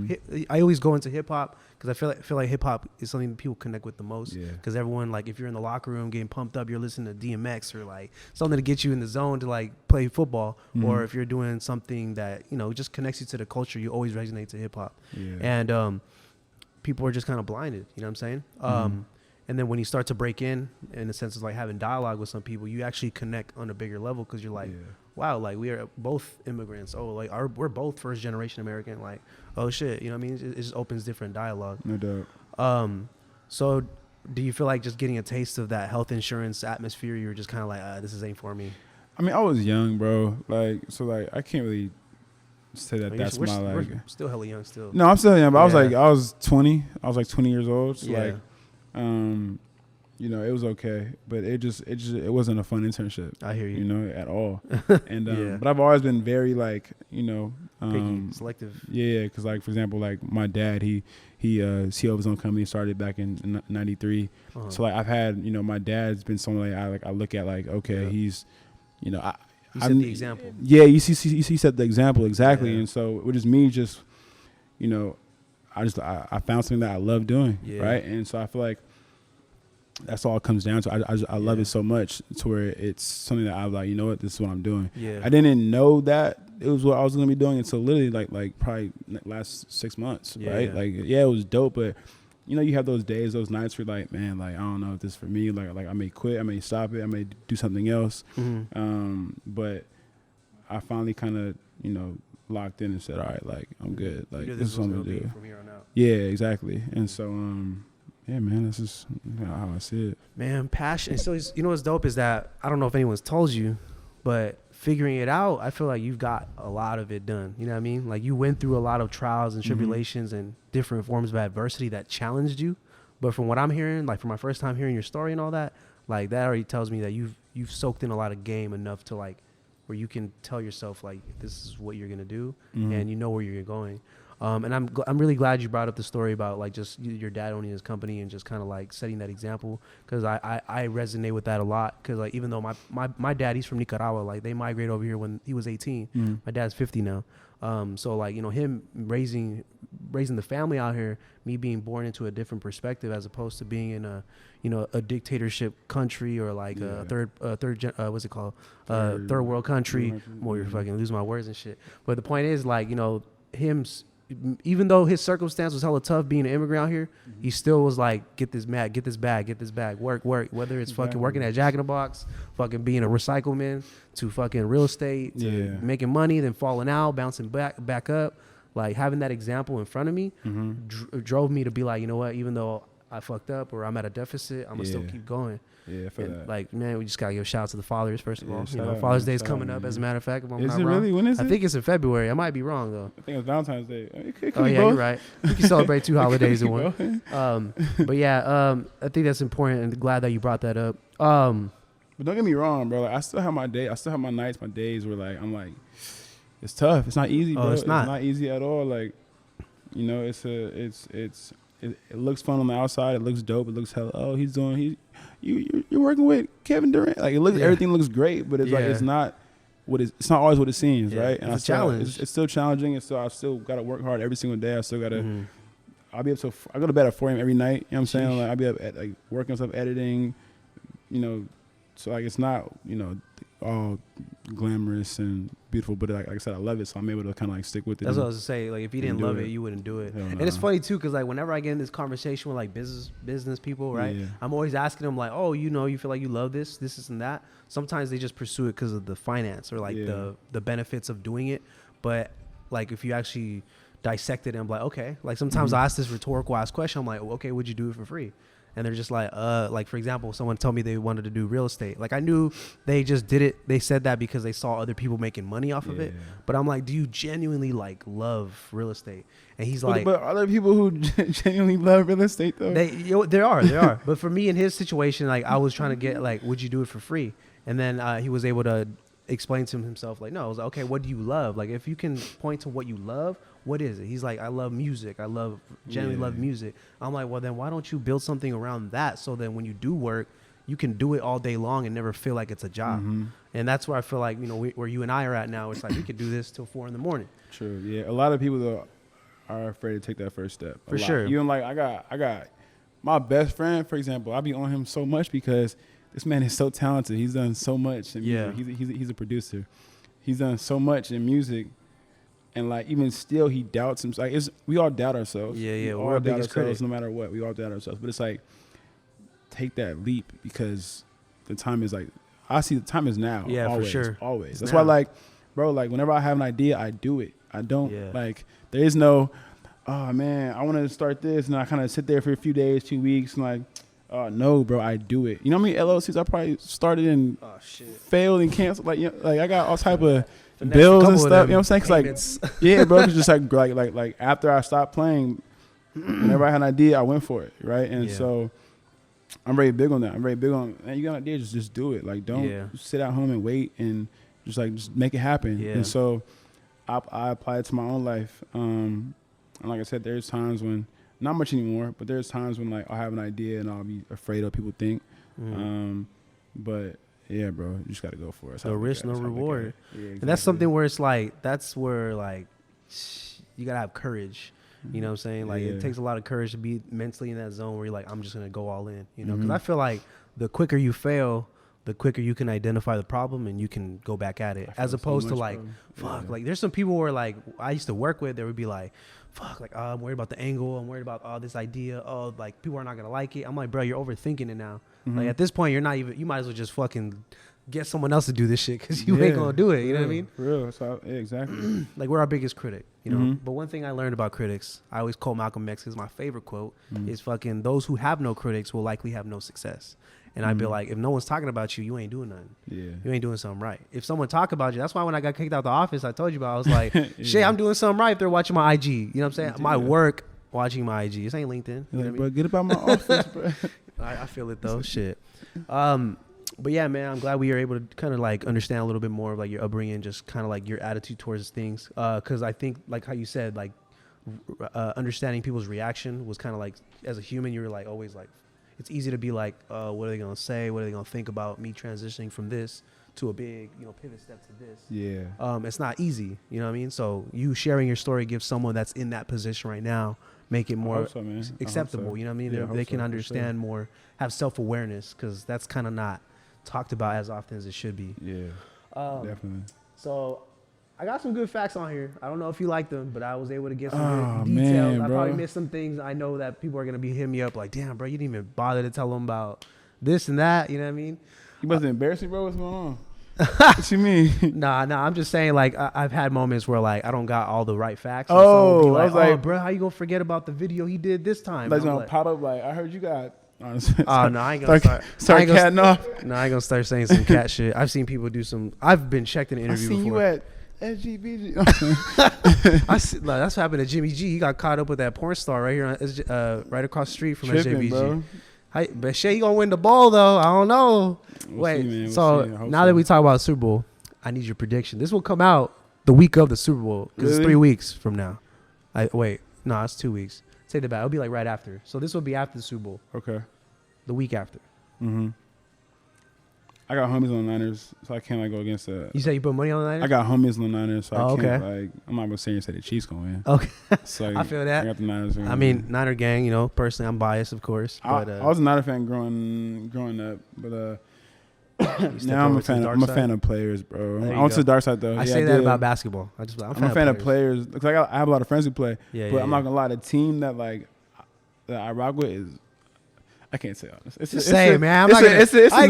I always go into hip hop because I feel like hip hop is something that people connect with the most. Because everyone, like if you're in the locker room getting pumped up, you're listening to DMX or like something to get you in the zone to like play football. Or if you're doing something that, you know, just connects you to the culture, you always resonate to hip hop. And people are just kind of blinded, you know what I'm saying? And then when you start to break in the sense of like having dialogue with some people, you actually connect on a bigger level because you're like, wow, like we are both immigrants. Oh, like we're both first generation American. Like, oh shit, you know what I mean? It just opens different dialogue. No doubt. So do you feel like just getting a taste of that health insurance atmosphere, you were just kind of like, this ain't for me? I mean, I was young, bro. Like, so like I can't really say that that's my like. We're still hella young still. No, I'm still young, but I was 20. I was like 20 years old. So like, you know, it was okay, but it wasn't a fun internship. I hear you. You know, at all. And but I've always been very like, you know, picky, selective. Yeah, because like for example, like my dad, he CEO of his own company, started back in '93. So like I've had, you know, my dad's been someone like I look at like, okay, he's, you know, you set the example. Yeah, you set the example exactly, and so it was just me, just, you know, I found something that I love doing, right, and so I feel like that's all it comes down to. I love it so much to where it's something that I was like, you know what, this is what I'm doing. I didn't know that it was what I was gonna be doing until literally like probably last 6 months, right? Like it was dope, but you know, you have those days, those nights where you're like, man, like I don't know if this is for me. Like I may quit, I may stop it, I may do something else. But I finally kind of, you know, locked in and said, all right, like I'm good. Like this is what I'm gonna do. From here on out. Yeah, exactly. And so yeah, man, this is how I see it. Man, passion. So you know what's dope is that I don't know if anyone's told you, but figuring it out, I feel like you've got a lot of it done. You know what I mean? Like you went through a lot of trials and tribulations and different forms of adversity that challenged you. But from what I'm hearing, like from my first time hearing your story and all that, like that already tells me that you've soaked in a lot of game enough to like where you can tell yourself like this is what you're gonna do and you know where you're going. And I'm really glad you brought up the story about like just your dad owning his company and just kind of like setting that example, because I resonate with that a lot, because like even though my dad, he's from Nicaragua, like they migrated over here when he was 18. My dad's 50 now. So like, you know, him raising the family out here, me being born into a different perspective as opposed to being in a, you know, a dictatorship country or like a third world country. Well, you're fucking losing my words and shit. But the point is like, you know, even though his circumstance was hella tough being an immigrant out here, he still was like, get this bag, work, whether it's fucking working at Jack in the Box, fucking being a recycleman, to fucking real estate, to making money, then falling out, bouncing back up. Like having that example in front of me drove me to be like, you know what, even though I fucked up or I'm at a deficit, I'm gonna still keep going. Yeah, for that. Like, man, we just gotta give a shout out to the fathers first of all. You know, Father's Day is coming up, as a matter of fact. If I'm not wrong. Really? When is it? I think it's in February. I might be wrong though. I think it's Valentine's Day. It could oh yeah, both. You're right. You can celebrate two holidays in one. But yeah, I think that's important, and glad that you brought that up. But don't get me wrong, bro. Like, I still have my day. I still have my nights, my days where like I'm like, it's tough. It's not easy, bro. It's not easy at all. Like, you know, it looks fun on the outside. It looks dope. It looks hella. Oh, you're working with Kevin Durant. Like it looks, everything looks great, but it's like it's not it's not always what it seems, right? And it's a challenge. It's still challenging, and so I still got to work hard every single day. I still got to. Mm-hmm. I'll be up to. I go to bed at 4 a.m. every night. You know what I'm saying? Sheesh. Like I'll be up at like working on stuff, editing. You know, so like it's not all glamorous and beautiful, but like I said, I love it, so I'm able to kind of like stick with it. That's what I was gonna say. Like if you didn't love it, you wouldn't do it. Hell And nah. it's funny too, because like whenever I get in this conversation with like business people, right? Yeah. I'm always asking them like, oh, you feel like you love this and that. Sometimes they just pursue it because of the finance or like the benefits of doing it. But like if you actually dissect it and I'm like, okay, like sometimes I ask this rhetorical ass question. I'm like, well, okay, would you do it for free? And they're just like for example, someone told me they wanted to do real estate. Like I knew they just did it. They said that because they saw other people making money off of it. But I'm like, do you genuinely like love real estate? And he's like, but are there people who genuinely love real estate though? There are. But for me in his situation, like I was trying to get like, would you do it for free? And then he was able to explain to himself like, no. I was like, okay, what do you love? Like if you can point to what you love, what is it? He's like, I love music. I genuinely love music. I'm like, well, then why don't you build something around that so then when you do work, you can do it all day long and never feel like it's a job. Mm-hmm. And that's where I feel like, where you and I are at now, it's like we could do this till 4 a.m. True. Yeah. A lot of people though are afraid to take that first step. For sure. Even like I got my best friend, for example, I be on him so much because this man is so talented. He's done so much in music. He's a producer. He's done so much in music. And like even still, he doubts himself. Like we all doubt ourselves. Yeah. We're our biggest critics, no matter what. We all doubt ourselves. But it's like take that leap because the time is like I see the time is now. Yeah, always, for sure. Always. That's why like, bro, like whenever I have an idea, I do it. I don't like there is no, oh man, I want to start this and I kind of sit there for a few days, 2 weeks and like, no, bro, I do it. You know how many LLCs I probably started and failed and canceled? Like, like I got all type of bills and stuff. You know what I'm saying? Cause like, yeah, bro, it's just like after I stopped playing, whenever I had an idea, I went for it, right? And so I'm very big on that. I'm very big on, man, you got an idea, just do it. Like, don't sit at home and wait and just make it happen. Yeah. And so I apply it to my own life. And like I said, there's times when, not much anymore, but there's times when like I'll have an idea and I'll be afraid of what people think. But yeah, bro, you just got to go for it. No risk, no reward. Yeah, exactly. And that's something where it's like, that's where like you got to have courage. You know what I'm saying? Like it takes a lot of courage to be mentally in that zone where you're like, I'm just going to go all in, because I feel like the quicker you fail, the quicker you can identify the problem and you can go back at it, as opposed to like, fuck, like there's some people where like I used to work with, they would be like, fuck, like, I'm worried about the angle. I'm worried about this idea. Oh, like people are not going to like it. I'm like, bro, you're overthinking it now. Like at this point, you're not even, you might as well just fucking get someone else to do this shit because you ain't going to do it. You know what I mean? For real. So, exactly. Like we're our biggest critic, But one thing I learned about critics, I always quote Malcolm X because my favorite quote is fucking, those who have no critics will likely have no success. And I'd be like, if no one's talking about you, you ain't doing nothing. Yeah. You ain't doing something right. If someone talk about you, that's why when I got kicked out the office, I told you about, I was like, shit, I'm doing something right if they're watching my IG. You know what I'm saying? My work watching my IG. This ain't LinkedIn. You know what I mean? Bro, get about my office, bro. I feel it though. Shit. But yeah, man, I'm glad we are able to kind of like understand a little bit more of like your upbringing, just kind of like your attitude towards things. Cause I think like how you said, like understanding people's reaction was kind of like, as a human, you're like always like, it's easy to be like, what are they going to say? What are they going to think about me transitioning from this to a big, pivot step to this? Yeah. It's not easy. You know what I mean? So you sharing your story gives someone that's in that position right now, make it more acceptable. You know what I mean? Yeah, they can understand more, have self-awareness, because that's kind of not talked about as often as it should be. Yeah, definitely. So I got some good facts on here. I don't know if you like them, but I was able to get some good details. I probably missed some things. I know that people are going to be hitting me up like, damn, bro, you didn't even bother to tell them about this and that. You know what I mean? You must embarrass me, bro. What's going on? What you mean? Nah. I'm just saying, like, I've had moments where, like, I don't got all the right facts. Oh, like, I was like, bro, how you going to forget about the video he did this time? Like, going to pop up like, I heard you got... Oh, no, I ain't going to start catting off. No, I ain't going to start saying some cat shit. I've seen people do some... I've been checked in an interview before. I seen you at SGBG. That's what happened to Jimmy G. He got caught up with that porn star right here, right across the street from SJBG. Bro. But Shay, he gonna win the ball though. I don't know. Now that we talk about Super Bowl, I need your prediction. This will come out the week of the Super Bowl because it's 3 weeks from now. It's 2 weeks. Say the back. It'll be like right after. So this will be after the Super Bowl. Okay. The week after. Mm-hmm. I got homies on the Niners, so I can't like go against the. You say you put money on the Niners? I got homies on the Niners, so I can't okay. like. I'm not gonna say the Chiefs gonna win. Okay. So I feel that. I got the Niners. I mean, Niner gang. You know, personally, I'm biased, of course. But I was a Niner fan growing up, but you now I'm a stepped over to the fan. dark I'm a side? fan of players, bro. There I you went to go. the dark side though. I Yeah, say that did. about basketball. I'm a fan of players. Cause I have a lot of friends who play, Yeah, but yeah, I'm not gonna lie. The team that like that I rock with is. I can't say honest. Just say it, man. It's a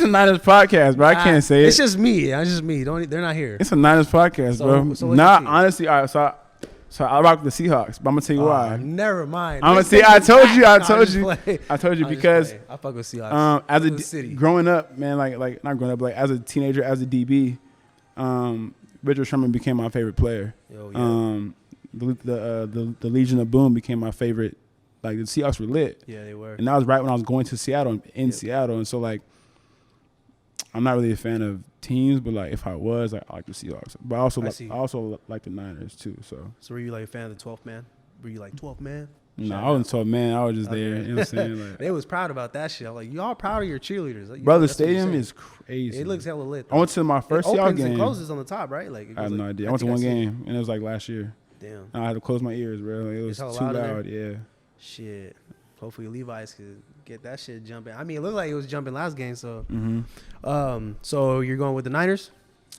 Niners podcast, bro. I can't say it. It's just me. It's just me. They're not here. It's a Niners podcast, bro. So Nah, honestly, all right. So I rock with the Seahawks, but I'm gonna tell you why. Never mind. I'm gonna see. I told you I because I fuck with Seahawks. as a city. Growing up, man, like not growing up, like as a teenager, as a DB, Richard Sherman became my favorite player. Yo, yeah. The Legion of Boom became my favorite. Like the Seahawks were lit. Yeah, they were. And that was right when I was going to Seattle, Seattle. And so like, I'm not really a fan of teams, but like if I was, like, I like the Seahawks. But I also like the Niners too. So were you like a fan of the 12th man? Were you like 12th man? No, I wasn't 12 man. I was just there. You know what I'm saying? Like, they was proud about that shit. I'm like, y'all proud of your cheerleaders. Like, bro, the stadium is crazy. It looks hella lit. I went to my first Seahawks game. It closes on the top, right? Like I have no idea. I went to one game, and it was like last year. Damn. I had to close my ears, bro. Like, it was too loud. Yeah. Shit. Hopefully Levi's could get that shit jumping. I mean, it looked like it was jumping last game. So, so you're going with the Niners?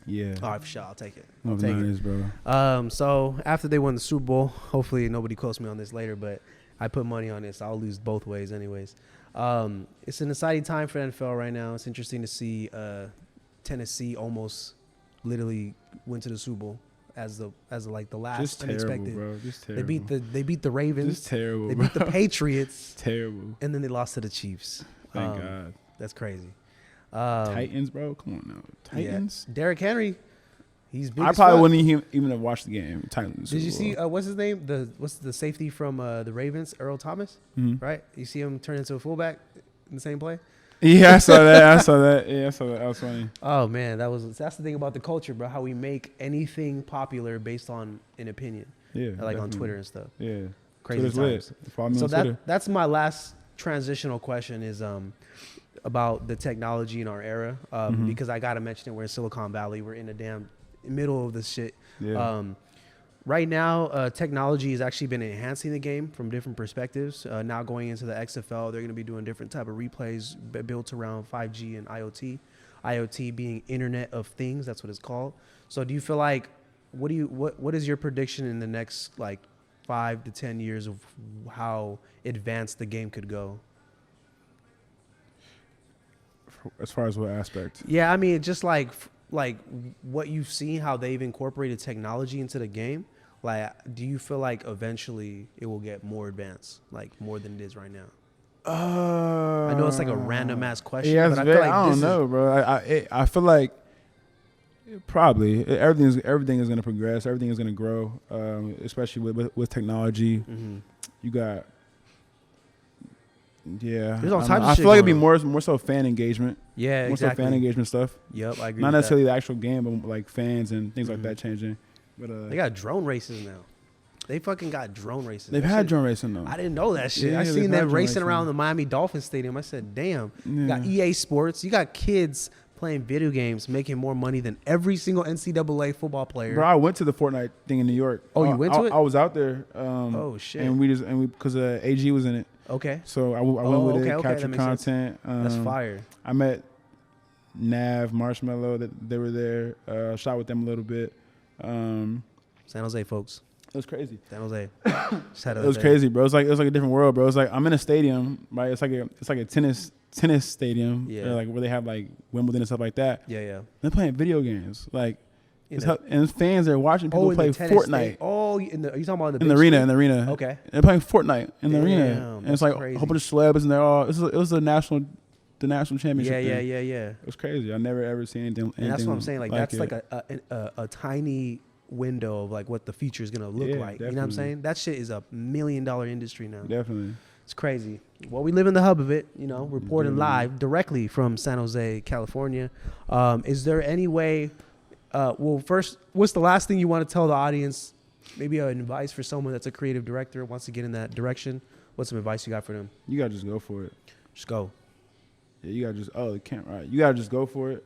Yeah. All right, for sure. I'll take it. I'll take Niners, bro. So after they won the Super Bowl, hopefully nobody quotes me on this later, but I put money on this. I'll lose both ways, anyways. It's an exciting time for NFL right now. It's interesting to see Tennessee almost literally went to the Super Bowl as like the last just unexpected. Terrible, bro. Just terrible. They beat the Ravens. Just terrible. They beat the Patriots. Terrible. And then they lost to the Chiefs. Thank God. That's crazy. Titans, bro. Come on now. Titans. Yeah. Derrick Henry. He's big. I probably wouldn't even have watched the game. Titans. Did you see what's his name? What's the safety from the Ravens? Earl Thomas. Mm-hmm. Right. You see him turn into a fullback in the same play. Yeah, I saw that. Yeah, I saw that. That was funny. Oh man, that's the thing about the culture, bro. How we make anything popular based on an opinion. Yeah, like definitely. On Twitter and stuff. Yeah, crazy times. Follow me so on Twitter. That's my last transitional question is about the technology in our era because I gotta mention it. We're in Silicon Valley. We're in the damn middle of this shit. Yeah. Right now, technology has actually been enhancing the game from different perspectives. Now going into the XFL, they're going to be doing different type of replays built around 5G and IoT. IoT being Internet of Things, that's what it's called. So do you feel like, what is your prediction in the next like 5 to 10 years of how advanced the game could go? As far as what aspect? Yeah, I mean, just like what you've seen, how they've incorporated technology into the game. Like, do you feel like eventually it will get more advanced, like more than it is right now? I know it's like a random ass question, yeah, but I feel like I don't know, bro. I feel like probably everything is going to progress. Everything is going to grow, especially with technology. Mm-hmm. You got. Yeah, there's all types of I shit feel like it'd be on. more so fan engagement. Yeah, more exactly. so fan engagement stuff. Yep, I agree. Not with necessarily that. the actual game, but like fans and things like that changing. But they got drone races now. They fucking got drone races. They've had drone racing though. I didn't know that shit. Yeah, I seen them racing around racing. the Miami Dolphins stadium. I said, damn. You got EA Sports. You got kids playing video games, making more money than every single NCAA football player. Bro, I went to the Fortnite thing in New York. Oh, you went to it? I was out there. Oh shit. And we because AG was in it. Okay. So I went with it, captured content. That's fire. I met Nav, Marshmallow. They were there. Shot with them a little bit. San Jose, folks. It was crazy. San Jose. It was crazy, bro. It was like a different world, bro. It's like I'm in a stadium, right? It's like a tennis stadium, like where they have like Wimbledon and stuff like that. Yeah. They're playing video games, like. And fans are watching people play Fortnite. Are you talking about in the arena? Okay. They're playing Fortnite in the arena. And it's like crazy. a whole bunch of celebs and they're all. It was the national championship. Yeah. It was crazy. I never ever seen anything. And that's what I'm saying. Like that's it. like a tiny window of like what the future is gonna look like. Definitely. You know what I'm saying? That shit is $1 million industry now. Definitely. It's crazy. Well, we live in the hub of it, reporting live directly from San Jose, California. Is there any way? Well, first, what's the last thing you want to tell the audience? Maybe an advice for someone that's a creative director, wants to get in that direction. What's some advice you got for them? You gotta just go for it. Just go. Yeah, you gotta just it can't right. You gotta just go for it.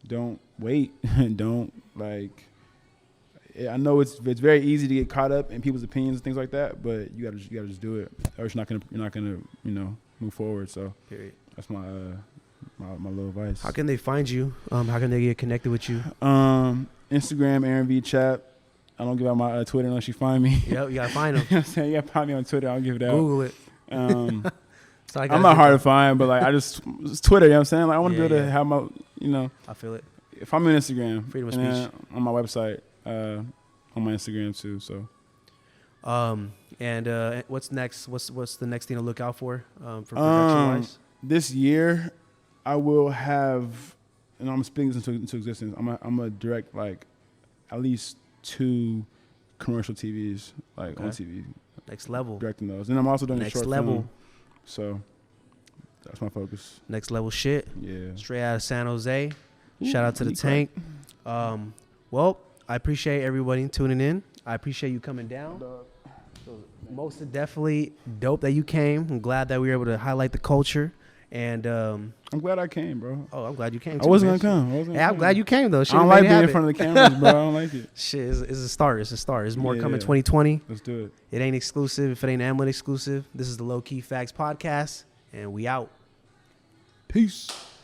Don't wait. Don't like. I know it's very easy to get caught up in people's opinions and things like that, but you gotta just do it, or you're not gonna move forward. So Period. that's my little advice. How can they find you? How can they get connected with you? Instagram, Aaron V Chap. I don't give out my Twitter unless you find me. Yep, you gotta find them. You know what I'm saying? You gotta find me on Twitter. I'll give it out. Google it. So I'm not hard to find, but like it's Twitter. You know what I'm saying? Like I want to be able to have my, I feel it. If I'm on Instagram, Freedom of and speech. on my website, on my Instagram too. So, and what's next? What's the next thing to look out for production wise? This year, I will have, and I'm speaking this into existence. I'm gonna direct like at least 2 commercial TVs, like on TV. Next level. Directing those, and I'm also doing Next a short level. film. So that's my focus. Next level shit. Yeah. Straight out of San Jose. Ooh, Shout out to the tank. Well, I appreciate everybody tuning in. I appreciate you coming down. So most definitely dope that you came. I'm glad that we were able to highlight the culture. And I'm glad I came, bro. oh, I'm glad you came. I wasn't gonna come. I'm glad you came though. Shit, I don't like being in front of the cameras, bro. I don't like it. Shit, it's a start. It's a start. It's more coming Yeah. 2020. Let's do it. It ain't exclusive. If it ain't Amlin exclusive, this is the Low Key Facts Podcast, and we out. Peace.